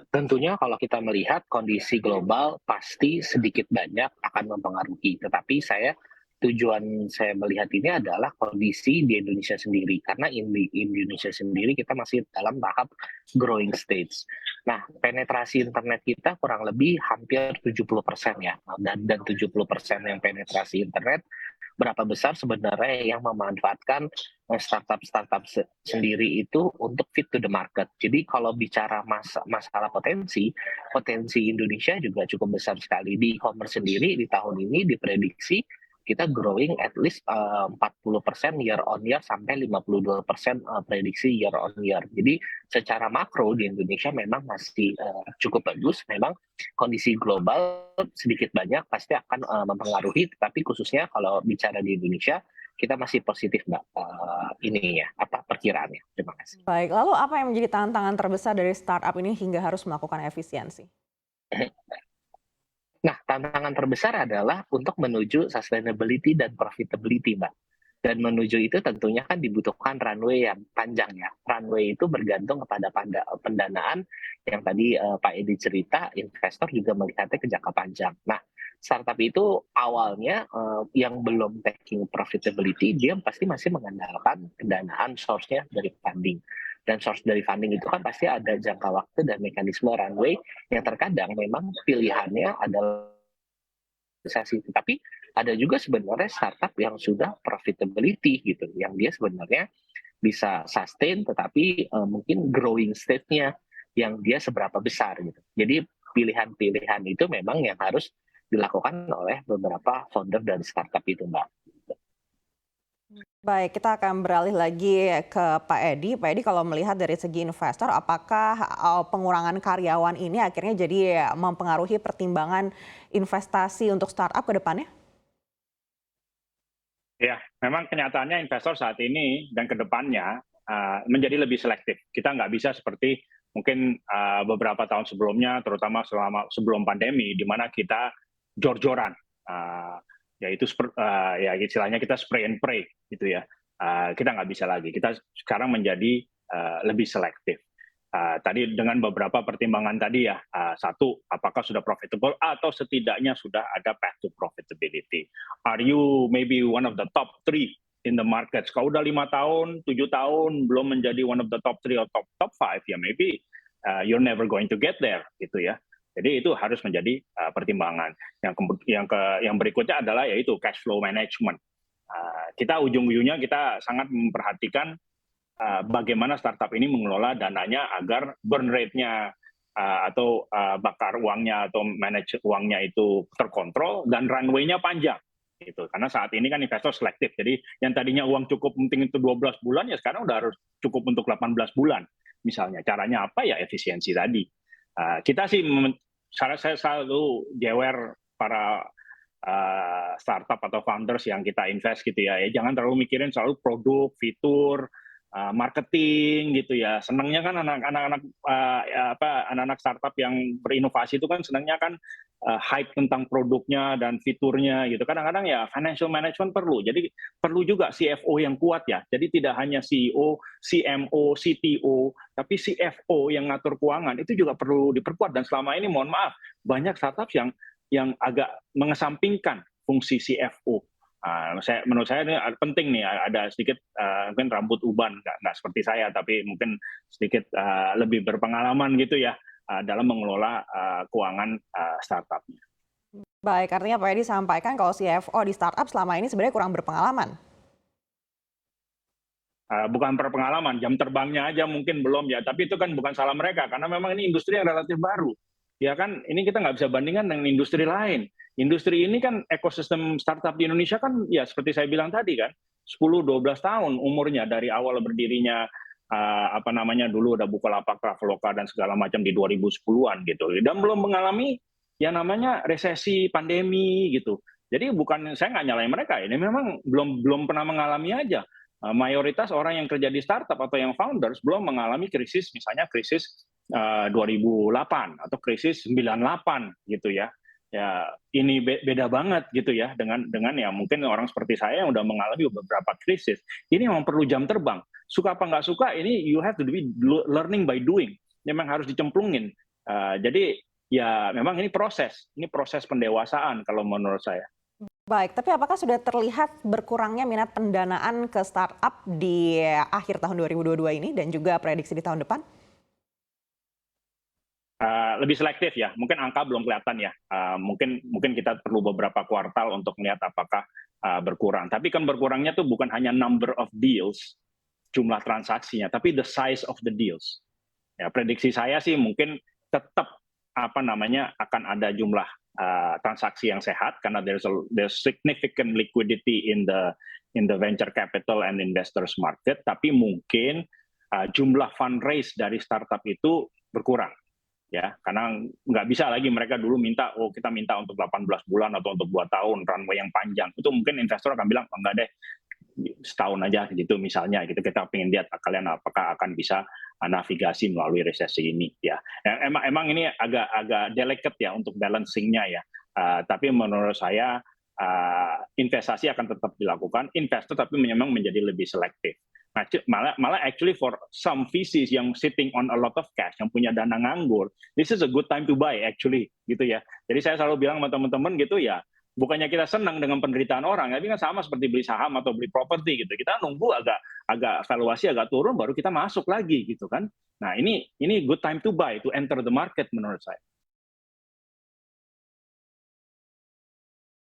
Tentunya kalau kita melihat kondisi global pasti sedikit banyak akan mempengaruhi, tetapi tujuan saya melihat ini adalah kondisi di Indonesia sendiri, karena di Indonesia sendiri kita masih dalam tahap growing stage. Nah, penetrasi internet kita kurang lebih hampir 70% ya, dan 70% yang penetrasi internet, berapa besar sebenarnya yang memanfaatkan startup-startup sendiri itu untuk fit to the market. Jadi kalau bicara masalah potensi Indonesia juga cukup besar sekali. Di e-commerce sendiri di tahun ini diprediksi kita growing at least 40% year on year sampai 52% prediksi year on year. Jadi secara makro di Indonesia memang masih cukup bagus. Memang kondisi global sedikit banyak pasti akan mempengaruhi, tetapi khususnya kalau bicara di Indonesia kita masih positif, Mbak. Ini ya apa perkiraannya. Terima kasih. Baik, lalu apa yang menjadi tantangan terbesar dari startup ini hingga harus melakukan efisiensi? Nah, tantangan terbesar adalah untuk menuju sustainability dan profitability, Mbak. Dan menuju itu tentunya kan dibutuhkan runway yang panjang ya. Runway itu bergantung kepada pendanaan yang tadi Pak Edi cerita, investor juga melihatnya ke jangka panjang. Nah, startup itu awalnya yang belum taking profitability, dia pasti masih mengandalkan pendanaan source-nya dari funding. Dan source dari funding itu kan pasti ada jangka waktu dan mekanisme runway yang terkadang memang pilihannya adalah investasi. Tapi ada juga sebenarnya startup yang sudah profitability gitu, yang dia sebenarnya bisa sustain tetapi mungkin growing state-nya yang dia seberapa besar gitu. Jadi pilihan-pilihan itu memang yang harus dilakukan oleh beberapa founder dan startup itu, Mbak. Baik, kita akan beralih lagi ke Pak Edi. Pak Edi, kalau melihat dari segi investor, apakah pengurangan karyawan ini akhirnya jadi mempengaruhi pertimbangan investasi untuk startup ke depannya? Ya, memang kenyataannya investor saat ini dan ke depannya menjadi lebih selektif. Kita nggak bisa seperti mungkin beberapa tahun sebelumnya, terutama sebelum pandemi, di mana kita jor-joran. Yaitu ya istilahnya kita spray and pray gitu ya. Kita nggak bisa lagi. Kita sekarang menjadi lebih selektif. Tadi dengan beberapa pertimbangan tadi ya, satu, apakah sudah profitable atau setidaknya sudah ada path to profitability. Are you maybe one of the top 3 in the market? Kalau udah 5 tahun, 7 tahun belum menjadi one of the top 3 atau top 5, ya maybe you're never going to get there gitu ya. Jadi itu harus menjadi pertimbangan. Yang berikutnya adalah yaitu cash flow management. Kita ujung-ujungnya kita sangat memperhatikan bagaimana startup ini mengelola dananya agar burn rate-nya atau bakar uangnya atau manage uangnya itu terkontrol dan runway-nya panjang. Gitu. Karena saat ini kan investor selektif. Jadi yang tadinya uang cukup penting itu 12 bulan, ya sekarang udah harus cukup untuk 18 bulan. Misalnya caranya apa ya efisiensi tadi. Kita sih saya selalu jewer para startup atau founders yang kita invest gitu ya. Jangan terlalu mikirin selalu produk, fitur, marketing gitu ya. Senangnya kan anak-anak startup yang berinovasi itu kan senangnya kan hype tentang produknya dan fiturnya gitu. Kadang-kadang ya financial management perlu. Jadi perlu juga CFO yang kuat ya. Jadi tidak hanya CEO, CMO, CTO, tapi CFO yang ngatur keuangan itu juga perlu diperkuat. Dan selama ini mohon maaf banyak startup yang agak mengesampingkan fungsi CFO. Menurut saya ini penting nih ada sedikit mungkin rambut uban, nggak seperti saya, tapi mungkin sedikit lebih berpengalaman gitu ya dalam mengelola keuangan startupnya. Baik, artinya Pak Edi sampaikan kalau CFO di startup selama ini sebenarnya kurang berpengalaman. Bukan berpengalaman, jam terbangnya aja mungkin belum ya, tapi itu kan bukan salah mereka karena memang ini industri yang relatif baru. Ya kan, ini kita nggak bisa bandingkan dengan industri lain. Industri ini kan ekosistem startup di Indonesia kan ya seperti saya bilang tadi kan, 10-12 tahun umurnya dari awal berdirinya dulu udah Bukalapak, Traveloka dan segala macam di 2010-an gitu. Dan belum mengalami yang namanya resesi, pandemi gitu. Jadi bukan saya nggak nyalain mereka, ini memang belum pernah mengalami aja. Mayoritas orang yang kerja di startup atau yang founders belum mengalami krisis, misalnya krisis 2008 atau krisis 98 gitu ya. Ya ini beda banget gitu ya dengan ya mungkin orang seperti saya yang udah mengalami beberapa krisis. Ini memang perlu jam terbang. Suka apa nggak suka, ini you have to be learning by doing. Memang harus dicemplungin Jadi ya memang ini proses pendewasaan kalau menurut saya. Baik, tapi apakah sudah terlihat berkurangnya minat pendanaan ke startup di akhir tahun 2022 ini dan juga prediksi di tahun depan? Lebih selektif ya, mungkin angka belum kelihatan ya. Mungkin kita perlu beberapa kuartal untuk melihat apakah berkurang. Tapi kan berkurangnya tuh bukan hanya number of deals, jumlah transaksinya, tapi the size of the deals. Ya, prediksi saya sih mungkin tetap akan ada jumlah transaksi yang sehat karena there's significant liquidity in the venture capital and investors market, tapi mungkin jumlah fundraise dari startup itu berkurang. Ya, karena nggak bisa lagi mereka dulu kita minta untuk 18 bulan atau untuk 2 tahun runway yang panjang. Itu mungkin investor akan bilang, enggak deh, setahun aja gitu misalnya gitu, kita pengen lihat kalian apakah akan bisa navigasi melalui resesi ini ya. Emang ini agak delicate ya untuk balancingnya ya. Tapi menurut saya investasi akan tetap dilakukan, investor tapi memang menjadi lebih selektif. Malah actually for some VCs yang sitting on a lot of cash, yang punya dana nganggur, this is a good time to buy actually gitu ya. Jadi saya selalu bilang sama teman-teman gitu ya, bukannya kita senang dengan penderitaan orang, tapi kan sama seperti beli saham atau beli properti gitu. Kita nunggu agak valuasi agak turun baru kita masuk lagi gitu kan. Nah, ini good time to buy, to enter the market menurut saya.